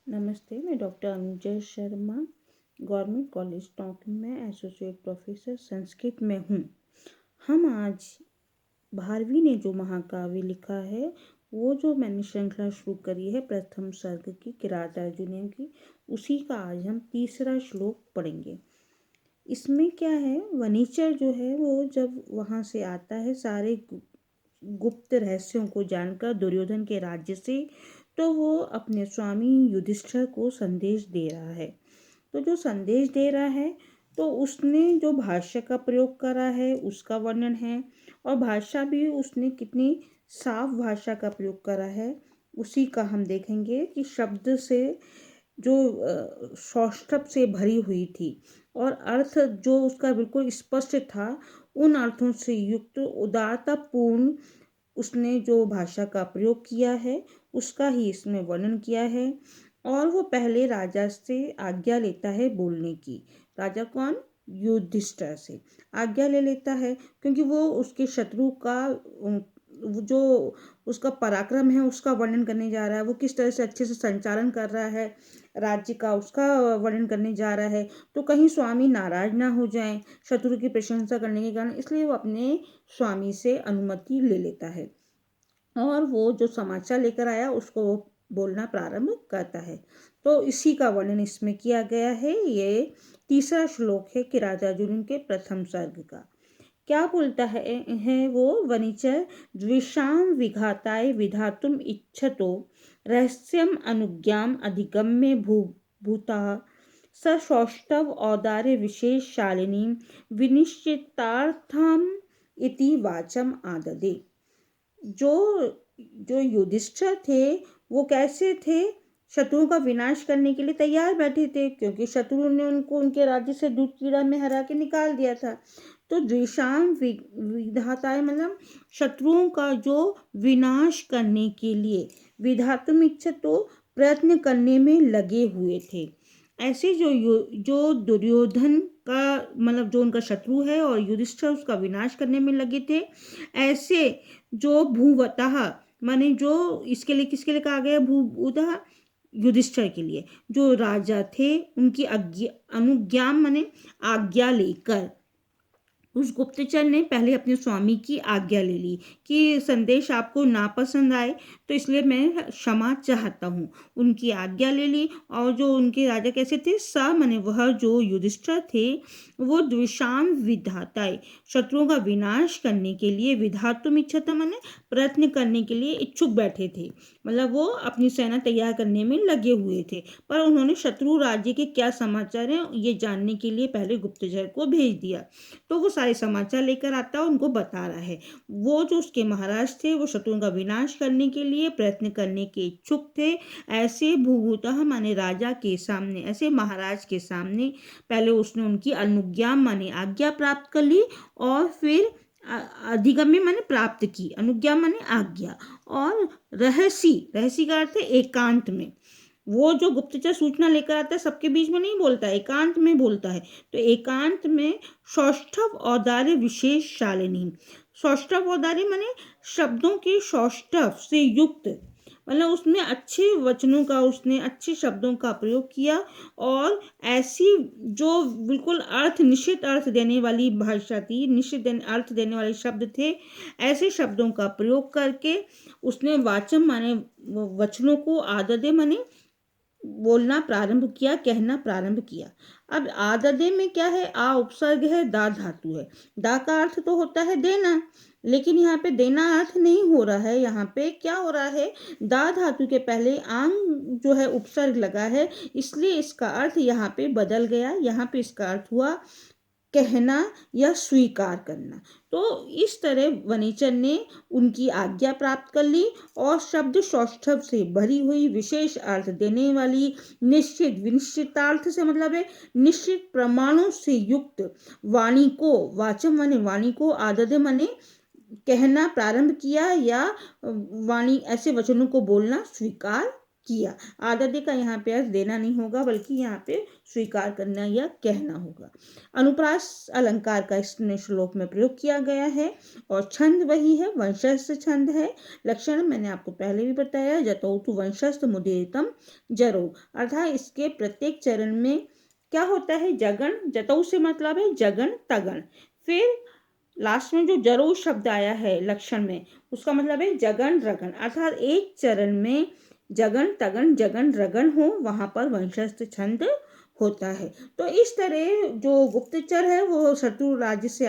नमस्ते, मैं doctor Anujay Sharma, government college Tonk में एसोसिएट प्रोफेसर संस्कृत में हूँ। हम आज भारवी ने जो महाकाव्य लिखा है, वो जो मैंने श्रृंखला शुरू करी है प्रथम सर्ग की, किरात अर्जुनीय की, उसी का आज हम तीसरा श्लोक पढ़ेंगे। इसमें क्या है, वनीचर जो है वो जब वहाँ से आता है सारे गुप्त रहस्यों को जानकर दुर्योधन के राज्य से, तो वो अपने स्वामी युधिष्ठिर को संदेश दे रहा है। तो जो संदेश दे रहा है, तो उसने जो भाषा का प्रयोग करा है उसका वर्णन है, और भाषा भी उसने कितनी साफ भाषा का प्रयोग करा है उसी का हम देखेंगे कि शब्द से जो सौष्ठव से भरी हुई थी और अर्थ जो उसका बिल्कुल स्पष्ट था, उन अर्थों से युक्त उदारतापूर्ण उसने जो भाषा का प्रयोग किया है उसका ही इसमें वर्णन किया है। और वो पहले राजा से आज्ञा लेता है बोलने की। राजा कौन? युधिष्ठिर से आज्ञा ले लेता है, क्योंकि वो उसके शत्रु का वो जो उसका पराक्रम है उसका वर्णन करने जा रहा है, वो किस तरह से अच्छे से संचालन कर रहा है राज्य का, उसका वर्णन करने जा रहा है। तो कहीं स्वामी नाराज ना हो जाएं शत्रु की प्रशंसा करने के कारण, इसलिए वो अपने स्वामी से अनुमति ले लेता है और वो जो समाचार लेकर आया उसको वो बोलना प्रारंभ करता है। तो इसी का वर्णन इसमें किया गया है। ये तीसरा श्लोक है किरात अर्जुनीय के प्रथम सर्ग का। क्या बोलता है वो? वनिचर द्विषाम विघाताय विधातुम इच्छतो रहस्यम अनुज्ञाम अधिगम्य भूता सौष्ठव औदार्य विशेष शालिनी विनिश्चितार्थम इति वाचम आददे। जो जो युधिष्ठिर थे वो कैसे थे? शत्रुओं का विनाश करने के लिए तैयार बैठे थे, क्योंकि शत्रु ने उनको उनके राज्य से दूध कीड़ा में हरा के निकाल दिया था। तो द्विषाम विधाताय मतलब शत्रुओं का जो विनाश करने के लिए, विधातुम इच्छा तो प्रयत्न करने में लगे हुए थे। ऐसे जो दुर्योधन का मतलब जो उनका शत्रु है और युधिष्ठिर उसका विनाश करने में लगे थे, ऐसे जो भूवतः माने जो इसके लिए किसके लिए कहा गया? भूवतः युधिष्ठिर के लिए जो राजा थे उनकी अनुज्ञा माने आज्ञा लेकर उस गुप्तचर ने पहले अपने स्वामी की आज्ञा ले ली कि संदेश आपको नापसंद आए तो इसलिए मैं क्षमा चाहता हूँ। उनकी आज्ञा ले ली और जो उनके राजा कैसे थे? स माने वह जो युधिष्ठिर थे वो द्विषाम विधाताए शत्रुओं का विनाश करने के लिए, विधातुम इच्छता माने प्रयत्न करने के लिए इच्छुक बैठे थे। मतलब वो अपनी सेना तैयार करने में लगे हुए थे, पर उन्होंने शत्रु राज्य के क्या समाचार हैं ये जानने के लिए पहले गुप्तचर को भेज दिया। तो वो सारे समाचार लेकर आता है, उनको बता रहा है। वो जो उसके महाराज थे वो शत्रुओं का विनाश करने के लिए प्रयत्न करने के इच्छुक थे। ऐसे भूभूतः माने राजा के सामने, ऐसे महाराज के सामने पहले उसने उनकी अनुज्ञा माने आज्ञा प्राप्त कर ली और फिर अधिगम्य माने प्राप्त की, अनुज्ञा माने आज्ञा, और रहसी का अर्थ है एकांत में। वो जो गुप्तचर सूचना लेकर आता है सबके बीच में नहीं बोलता है, एकांत में बोलता है। तो एकांत में सौष्ठव औदार्य विशेष शालिनी। सौष्ठव औदार्य माने शब्दों के सौष्ठव से युक्त, मतलब उसने अच्छे वचनों का, उसने अच्छे शब्दों का प्रयोग किया और ऐसी जो बिल्कुल अर्थ निश्चित अर्थ देने वाली भाषा थी, निश्चित अर्थ देने वाले शब्द थे, ऐसे शब्दों का प्रयोग करके उसने वाचम माने वचनों को, आददे माने बोलना प्रारंभ किया, कहना प्रारंभ किया। अब आददे में क्या है? आ उपसर्ग है, दा धातु है। दा का अर्थ तो होता है देना, लेकिन यहाँ पे देना अर्थ नहीं हो रहा है। यहाँ पे क्या हो रहा है? दा धातु के पहले आंग जो है उपसर्ग लगा है, इसलिए इसका अर्थ यहाँ पे बदल गया। यहाँ पे इसका अर्थ हुआ कहना या स्वीकार करना। तो इस तरह वनीचर ने उनकी आज्ञा प्राप्त कर ली और शब्द सौष्ठव से भरी हुई, विशेष अर्थ देने वाली, निश्चित विनिश्चितार्थ से मतलब है निश्चित प्रमाणों से युक्त वाणी को, वाचम माने वाणी को, आददे माने कहना प्रारंभ किया या वाणी ऐसे वचनों को बोलना स्वीकार किया। आददे का यहाँ पे अर्थ देना नहीं होगा, बल्कि यहाँ पे स्वीकार करना या कहना होगा। अनुप्रास अलंकार का इस श्लोक में प्रयोग किया गया है और छंद वही है, वंशस्थ छंद है। लक्षण मैंने आपको पहले भी बताया, जतौ तु वंशस्थ मुदीरितम जरो, अर्थात इसके प्रत्येक चरण में क्या होता है, जगण, जतौ से मतलब है जगण तगण, फिर लास्ट में जो जरो शब्द आया है लक्षण में, उसका मतलब है जगन रगन, अर्थात एक चरण में जगन तगन जगन रगन हो, वहां पर वंशस्थ छंद होता है। तो इस तरह जो गुप्तचर है वो शत्रु राज्य से